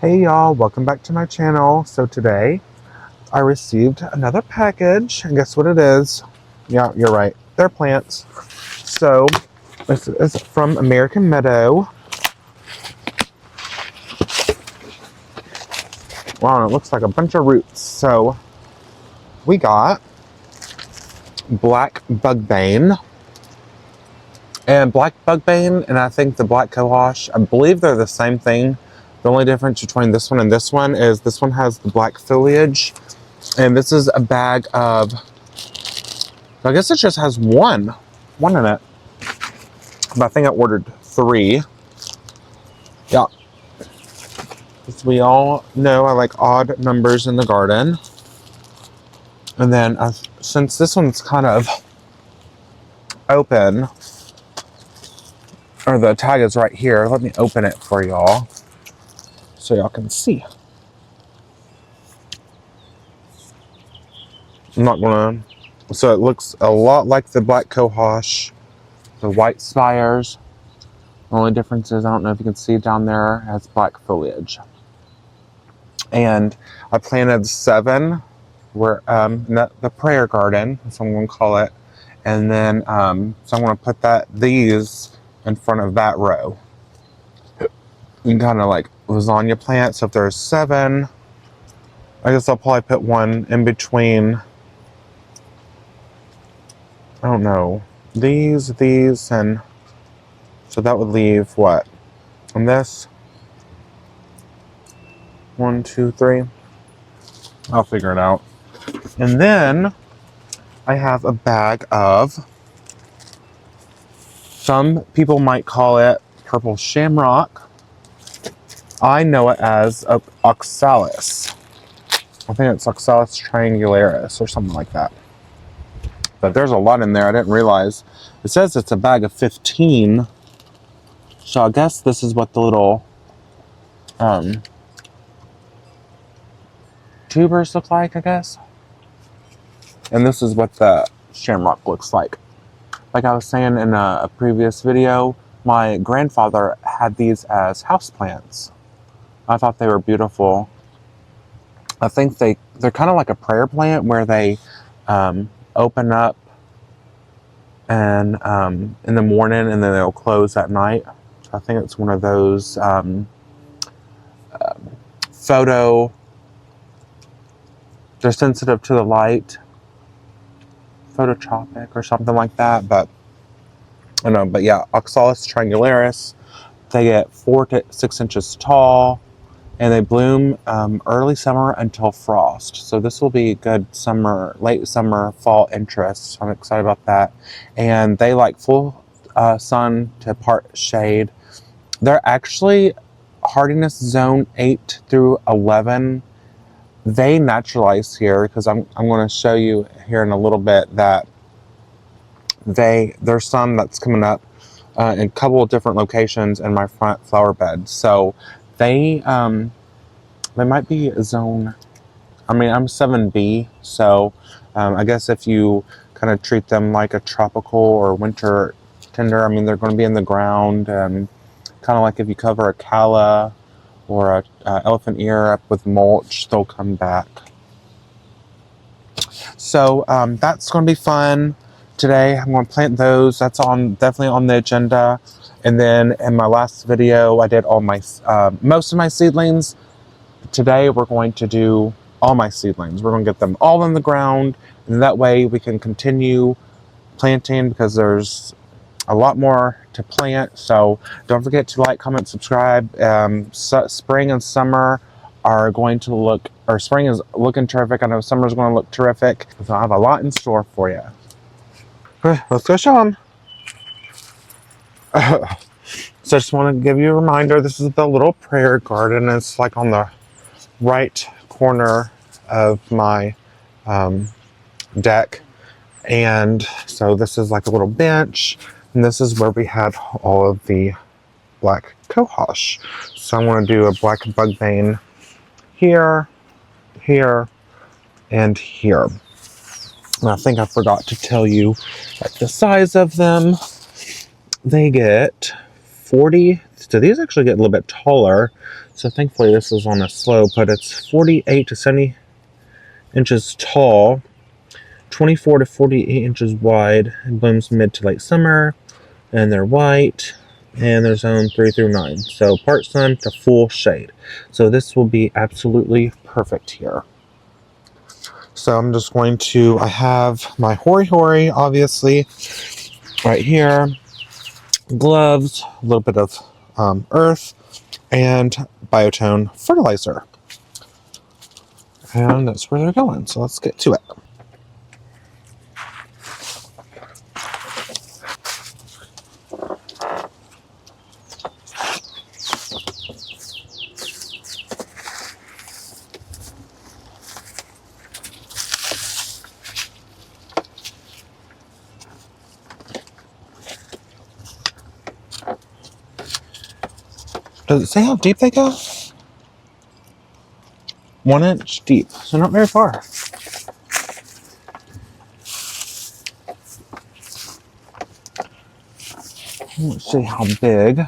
Hey y'all, welcome back to my channel. So today I received another package, and guess what it is? Yeah, you're right, they're plants. So this is from American Meadow. Wow, it looks like a bunch of roots. So we got Black Bugbane and Black Bugbane, and I think the Black Cohosh. I believe they're the same thing. The only difference between this one and this one is this one has the black foliage, and this is a bag of, I guess it just has one in it. But I think I ordered 3. Yeah. As we all know, I like odd numbers in the garden. And then since this one's kind of open, or the tag is right here, let me open it for y'all so y'all can see. I'm not gonna, so it looks a lot like the Black Cohosh, the white spires. The only difference is, I don't know if you can see down there, it has black foliage. And I planted 7 where the prayer garden, that's what I'm gonna call it. And then so I'm gonna put these in front of that row. You can kind of like lasagna plant. So if there's 7, I guess I'll probably put one in between. I don't know, these, and so that would leave what? And this 1, 2, 3. I'll figure it out. And then I have a bag of, some people might call it purple shamrock. I know it as Oxalis. I think it's Oxalis triangularis or something like that. But there's a lot in there. I didn't realize. It says it's a bag of 15. So I guess this is what the little tubers look like, I guess. And this is what the shamrock looks like. Like I was saying in a previous video, my grandfather had these as houseplants. I thought they were beautiful. I think they're kind of like a prayer plant where they open up and in the morning and then they'll close at night. So I think it's one of those they're sensitive to the light, phototropic or something like that. But I don't know. But yeah, Oxalis triangularis. They get 4 to 6 inches tall, and they bloom early summer until frost. So this will be good summer, late summer, fall interest. I'm excited about that. And they like full sun to part shade. They're actually hardiness zone 8 through 11. They naturalize here because I'm going to show you here in a little bit that there's some that's coming up in a couple of different locations in my front flower bed. So they might be zone, I mean, I'm 7B, so I guess if you kind of treat them like a tropical or winter tender, I mean, they're going to be in the ground, and kind of like if you cover a calla or a elephant ear up with mulch, they'll come back. So that's going to be fun. Today I'm going to plant those. That's definitely on the agenda. And then in my last video, I did all my most of my seedlings. Today we're going to do all my seedlings. We're going to get them all in the ground, and that way we can continue planting because there's a lot more to plant. So don't forget to like, comment, subscribe. Spring and summer are going to look, or spring is looking terrific. I know summer is going to look terrific. So I have a lot in store for you. Okay, let's go show them. So I just want to give you a reminder, this is the little prayer garden. It's like on the right corner of my deck. And so this is like a little bench, and this is where we had all of the Black Cohosh. So I'm going to do a Black Bugbane here, here, and here. And I think I forgot to tell you like the size of them. They get 40. So these actually get a little bit taller. So thankfully this is on a slope, but it's 48 to 70 inches tall, 24 to 48 inches wide. It blooms mid to late summer, and they're white, and they're zone 3 through 9. So part sun to full shade. So this will be absolutely perfect here. So I'm just going to, I have my Hori Hori, obviously, right here. Gloves, a little bit of earth, and biotone fertilizer. And that's where they're going. So let's get to it. Does it say how deep they go? 1 inch deep, so not very far. Let's see how big.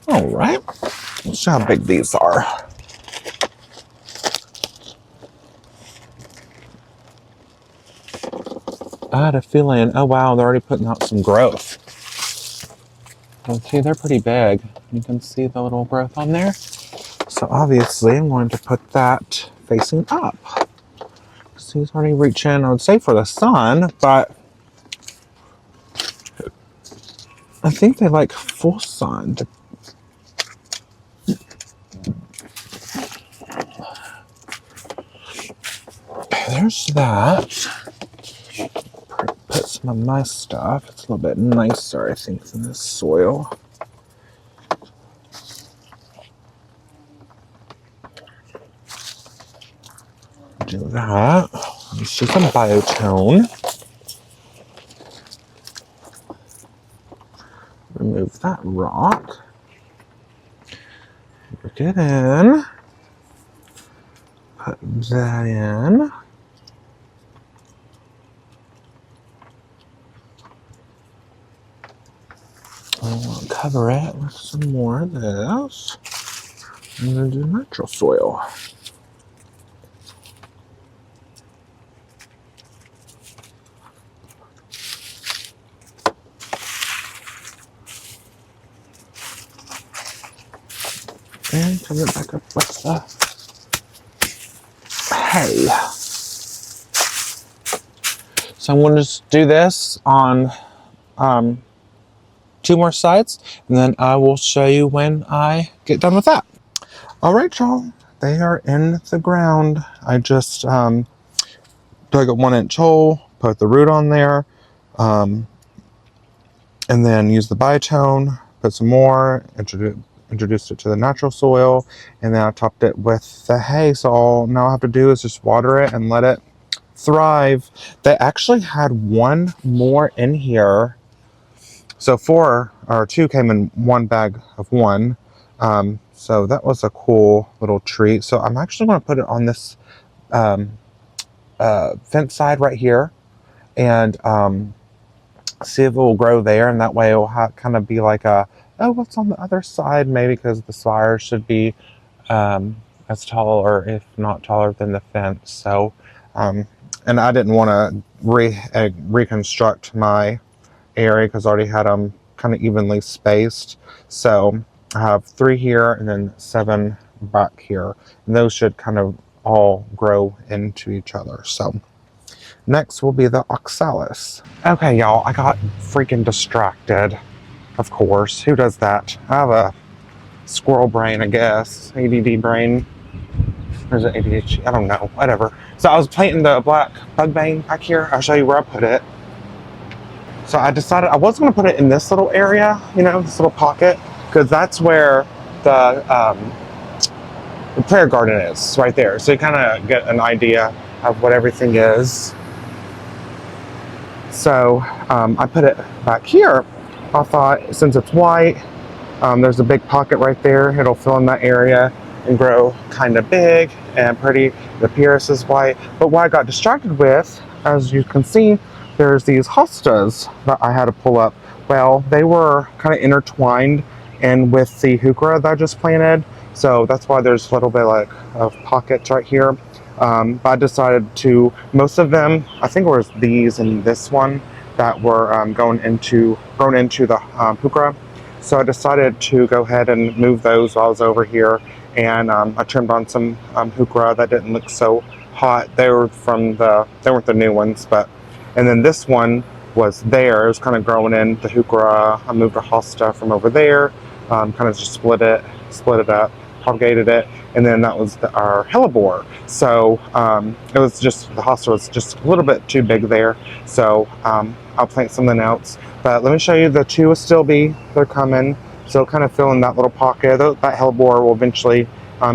All right, let's see how big these are. I had a feeling, oh wow, they're already putting out some growth. Okay, they're pretty big. You can see the little growth on there. So obviously I'm going to put that facing up. So he's already reaching, I would say for the sun, but I think they like full sun. There's that. Put some of my stuff. It's a little bit nicer, I think, than this soil. Do that. Let's do some biotone. Remove that rock. Work it in. Put that in. I want to cover it with some more of this. I'm going to do natural soil. And cover it back up with the hay. So I'm going to just do this on 2 more sides, and then I will show you when I get done with that. All right, y'all, they are in the ground. I just dug a 1 inch hole, put the root on there, and then used the biotone, put some more, introduced it to the natural soil, and then I topped it with the hay. So all now I have to do is just water it and let it thrive. They actually had 1 more in here. So 4 or 2 came in 1 bag of 1. So that was a cool little treat. So I'm actually going to put it on this fence side right here, and see if it will grow there, and that way it will kind of be like a, oh, what's on the other side, maybe, because the spires should be as tall, or if not taller, than the fence. So and I didn't want to reconstruct my area because I already had them kind of evenly spaced. So I have 3 here and then 7 back here, and those should kind of all grow into each other. So next will be the oxalis. Okay, y'all, I got freaking distracted. Of course, who does that? I have a squirrel brain, I guess. ADD brain. Or is it ADHD? I don't know, whatever. So I was planting the black bugbane back here. I'll show you where I put it. So I decided I was going to put it in this little area, you know, this little pocket, because that's where the prayer garden is, right there. So you kind of get an idea of what everything is. So I put it back here. I thought, since it's white, There's a big pocket right there. It'll fill in that area and grow kind of big and pretty. The Pieris is white. But what I got distracted with, as you can see, there's these hostas that I had to pull up. Well, they were kind of intertwined and with the heuchera that I just planted. So that's why there's a little bit like of pockets right here. But I decided to, most of them, I think it was these and this one that were grown into the heuchera. So I decided to go ahead and move those while I was over here, and I trimmed on some heuchera that didn't look so hot. They weren't the new ones, and then this one was there. It was kind of growing in the heuchera. I moved a hosta from over there, kind of just split it up, propagated it, and then that was our hellebore. So it was just, the hosta was just a little bit too big there. So I'll plant something else. But let me show you, the two will still be, they're coming. So kind of fill in that little pocket. That hellebore will eventually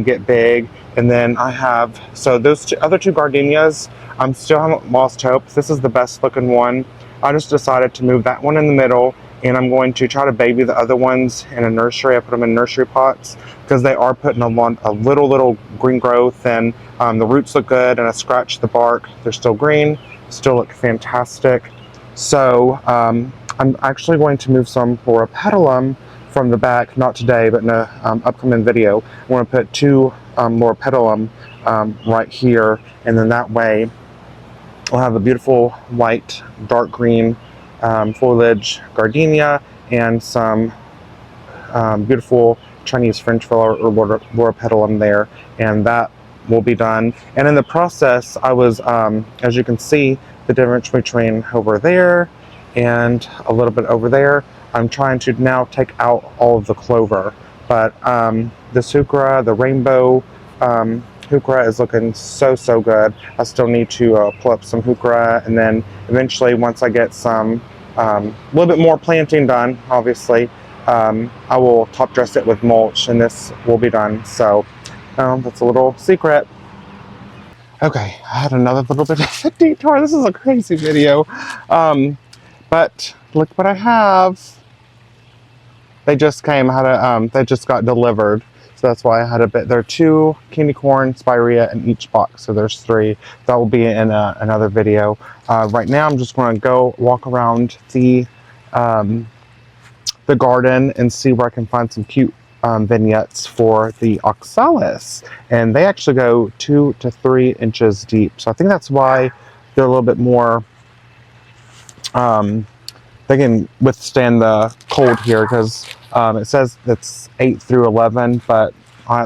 get big. And then I have, so those other two gardenias, I still haven't lost hope. This is the best looking one. I just decided to move that one in the middle, and I'm going to try to baby the other ones in a nursery. I put them in nursery pots because they are putting a little green growth, and the roots look good, and I scratched the bark. They're still green, still look fantastic. So I'm actually going to move some loropetalum from the back, not today, but in an upcoming video. I'm going to put two loropetalum right here, and then that way we'll have a beautiful white, dark green foliage gardenia and some beautiful Chinese French filler or loropetalum there, and that will be done. And in the process, I was, as you can see, the difference between over there and a little bit over there, I'm trying to now take out all of the clover. But this heuchera, the rainbow heuchera, is looking so good. I still need to pull up some heuchera, and then eventually, once I get some a little bit more planting done, obviously, I will top dress it with mulch, and this will be done. So that's a little secret. Okay, I had another little bit of a detour. This is a crazy video. But look what I have. They just came, they just got delivered. So that's why I had a bit. There are 2 candy corn spirea in each box. So there's 3. That will be in another video. Right now I'm just going to go walk around the garden and see where I can find some cute vignettes for the oxalis. And they actually go 2 to 3 inches deep. So I think that's why they're a little bit more, they can withstand the cold here, because it says it's 8 through 11, but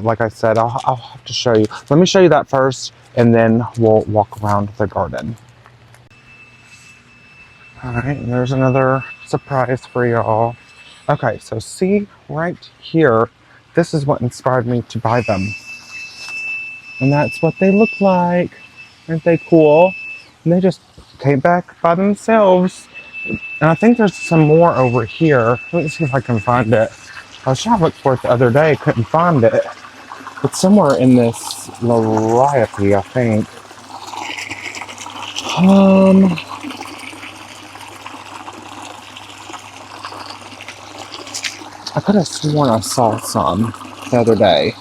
like I said, I'll have to show you. Let me show you that first, and then we'll walk around the garden. All right, there's another surprise for y'all. Okay, so see right here, this is what inspired me to buy them. And that's what they look like. Aren't they cool? And they just came back by themselves. And I think there's some more over here. Let me see if I can find it. I was trying to look for it the other day, couldn't find it. It's somewhere in this variety, I think. I could have sworn I saw some the other day.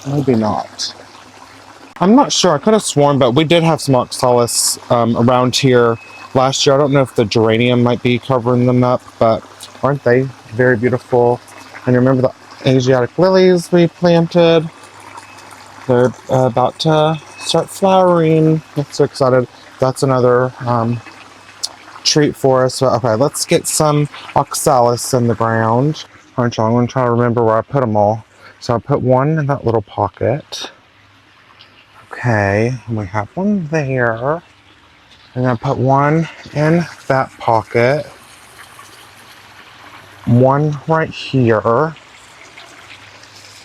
Maybe not. I'm not sure. I could have sworn, but we did have some oxalis around here last year. I don't know if the geranium might be covering them up, but aren't they very beautiful? And remember the Asiatic lilies we planted? They're about to start flowering. I'm so excited. That's another treat for us. So, okay, let's get some oxalis in the ground. All right, y'all, I'm going to try to remember where I put them all. So I put one in that little pocket. Okay, and we have one there. And I put one in that pocket. One right here.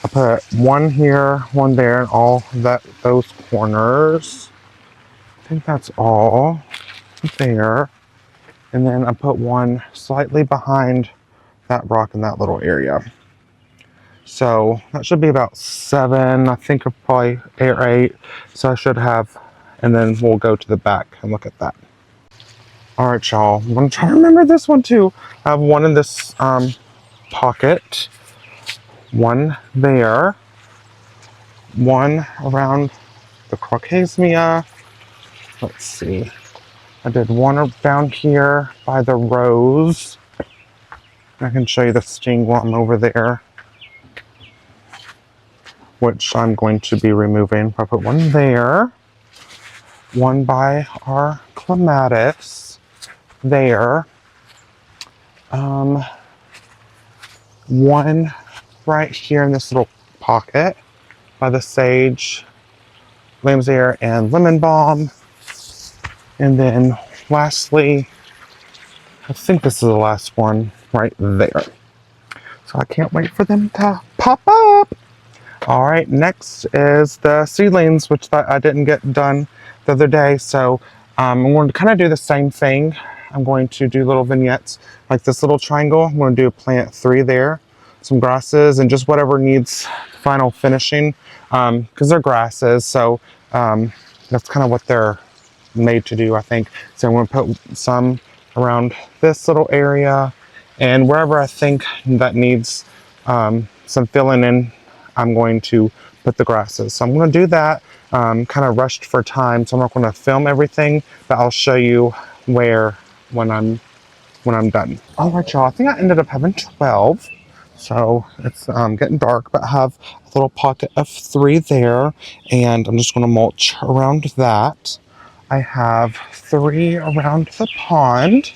I put one here, one there, and all those corners. I think that's all there. And then I put one slightly behind that rock in that little area. So that should be about 7, I think probably 8 or 8. So I should have, and then we'll go to the back and look at that. All right, y'all. I'm gonna try to remember this one too. I have one in this pocket, one there, one around the crocasmia. Let's see. I did one down here by the rose. I can show you the stingworm over there, which I'm going to be removing. I put one there, one by our clematis there, one right here in this little pocket by the sage, lamb's ear, and lemon balm. And then lastly, I think this is the last one right there. So I can't wait for them to pop up. All right, next is the seedlings, which I didn't get done the other day. So I'm going to kind of do the same thing. I'm going to do little vignettes like this little triangle. I'm going to do plant 3 there, some grasses, and just whatever needs final finishing because they're grasses. So that's kind of what they're made to do, I think. So I'm going to put some around this little area, and wherever I think that needs some filling in, I'm going to put the grasses. So I'm going to do that. Kind of rushed for time, so I'm not going to film everything, but I'll show you where when I'm done. All right, y'all. I think I ended up having 12. So it's getting dark, but I have a little pocket of 3 there, and I'm just going to mulch around that. I have 3 around the pond,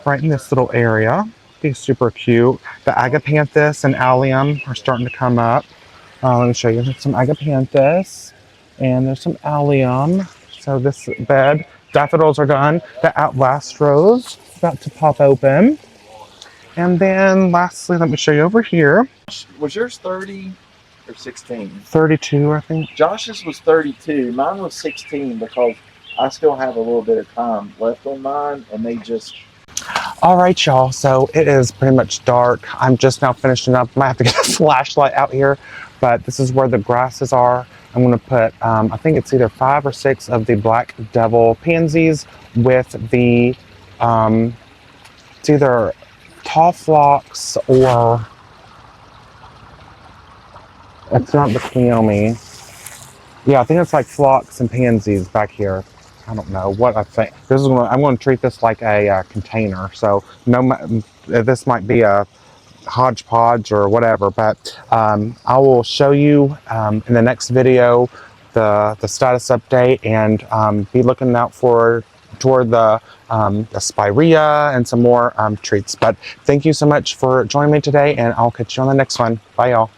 right in this little area. Be super cute. The agapanthus and allium are starting to come up. Let me show you. There's some agapanthus, and there's some allium. So this bed, daffodils are done. The outlast rose is about to pop open. And then lastly, let me show you over here. Was yours 30 or 16? 32, I think. Josh's was 32. Mine was 16 because I still have a little bit of time left on mine, and they just... All right, y'all. So it is pretty much dark. I'm just now finishing up. I might have to get a flashlight out here, but this is where the grasses are. I'm going to put, I think it's either 5 or 6 of the black devil pansies with the, it's either tall phlox or it's not the cleome. Yeah, I think it's like phlox and pansies back here. I don't know what I think. This is I'm going to treat this like a container. So this might be a hodgepodge or whatever, but I will show you in the next video the status update, and be looking out toward the spirea and some more treats. But thank you so much for joining me today, and I'll catch you on the next one. Bye, y'all.